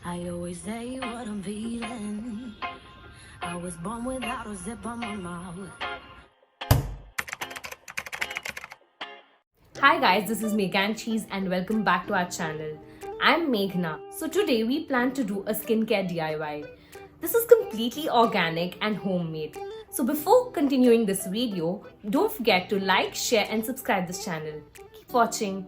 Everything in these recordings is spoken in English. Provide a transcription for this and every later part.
I always say what I'm feeling. I was born without a zip on my mouth. Hi guys, this is Megan Cheese and welcome back to our channel. I'm Meghna. So today we plan to do a skincare DIY. This is completely organic and homemade. So before continuing this video, don't forget to like, share and subscribe this channel. Keep watching.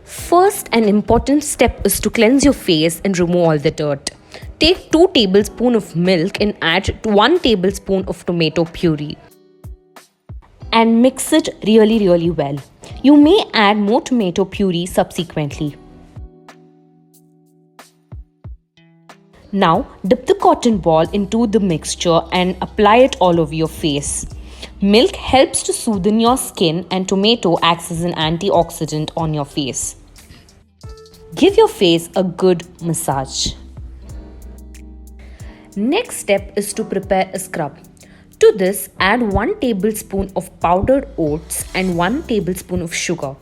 First, an important step is to cleanse your face and remove all the dirt. Take 2 tablespoons of milk and add 1 tablespoon of tomato puree. And mix it really well. You may add more tomato puree subsequently. Now, dip the cotton ball into the mixture and apply it all over your face. Milk helps to soothe your skin and tomato acts as an antioxidant on your face. Give your face a good massage. Next step is to prepare a scrub. To this, add 1 tablespoon of powdered oats and 1 tablespoon of sugar.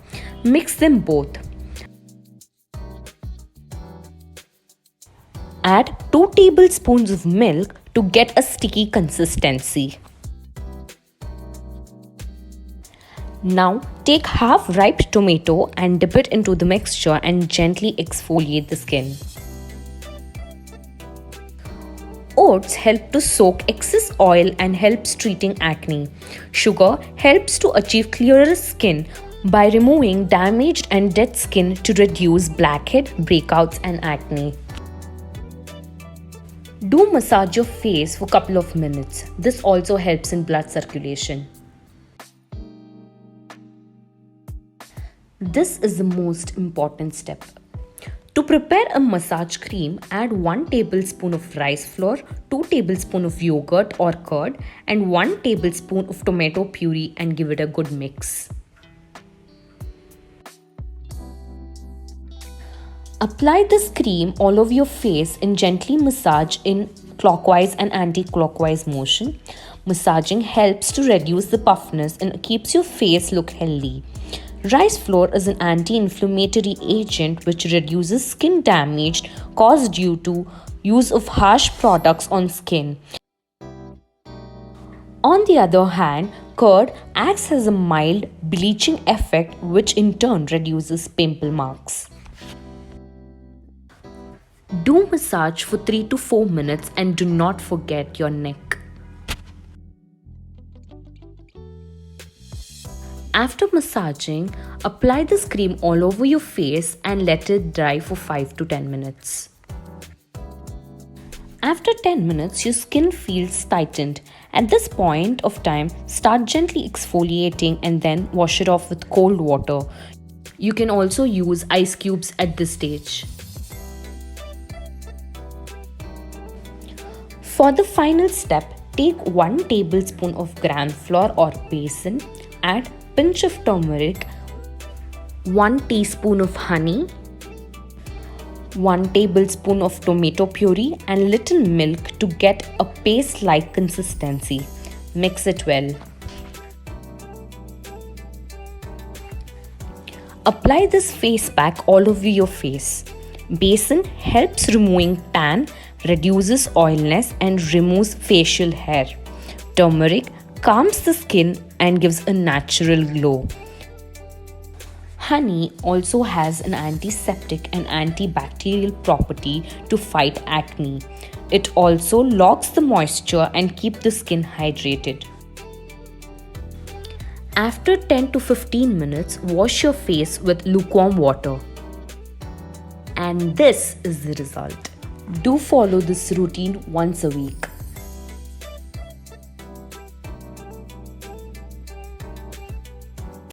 Mix them both. Add 2 tablespoons of milk to get a sticky consistency. Now, take half ripe tomato and dip it into the mixture and gently exfoliate the skin. Oats help to soak excess oil and helps treating acne. Sugar helps to achieve clearer skin by removing damaged and dead skin to reduce blackhead, breakouts and acne. Do massage your face for a couple of minutes. This also helps in blood circulation. This is the most important step. To prepare a massage cream, add 1 tablespoon of rice flour, 2 tablespoons of yogurt or curd and 1 tablespoon of tomato puree and give it a good mix. Apply this cream all over your face and gently massage in clockwise and anti-clockwise motion. Massaging helps to reduce the puffiness and keeps your face look healthy. Rice flour is an anti-inflammatory agent which reduces skin damage caused due to use of harsh products on skin. On the other hand, curd acts as a mild bleaching effect which in turn reduces pimple marks. Do massage for 3 to 4 minutes and do not forget your neck. After massaging, apply this cream all over your face and let it dry for 5 to 10 minutes. After 10 minutes, your skin feels tightened. At this point of time, start gently exfoliating and then wash it off with cold water. You can also use ice cubes at this stage. For the final step, take 1 tablespoon of gram flour or besan, add pinch of turmeric, 1 teaspoon of honey, 1 tablespoon of tomato puree and little milk to get a paste-like consistency. Mix it well. Apply this face pack all over your face. Besan helps removing tan, reduces oiliness and removes facial hair. Turmeric calms the skin and gives a natural glow. Honey also has an antiseptic and antibacterial property to fight acne. It also locks the moisture and keeps the skin hydrated. After 10 to 15 minutes, wash your face with lukewarm water. And this is the result. Do follow this routine once a week.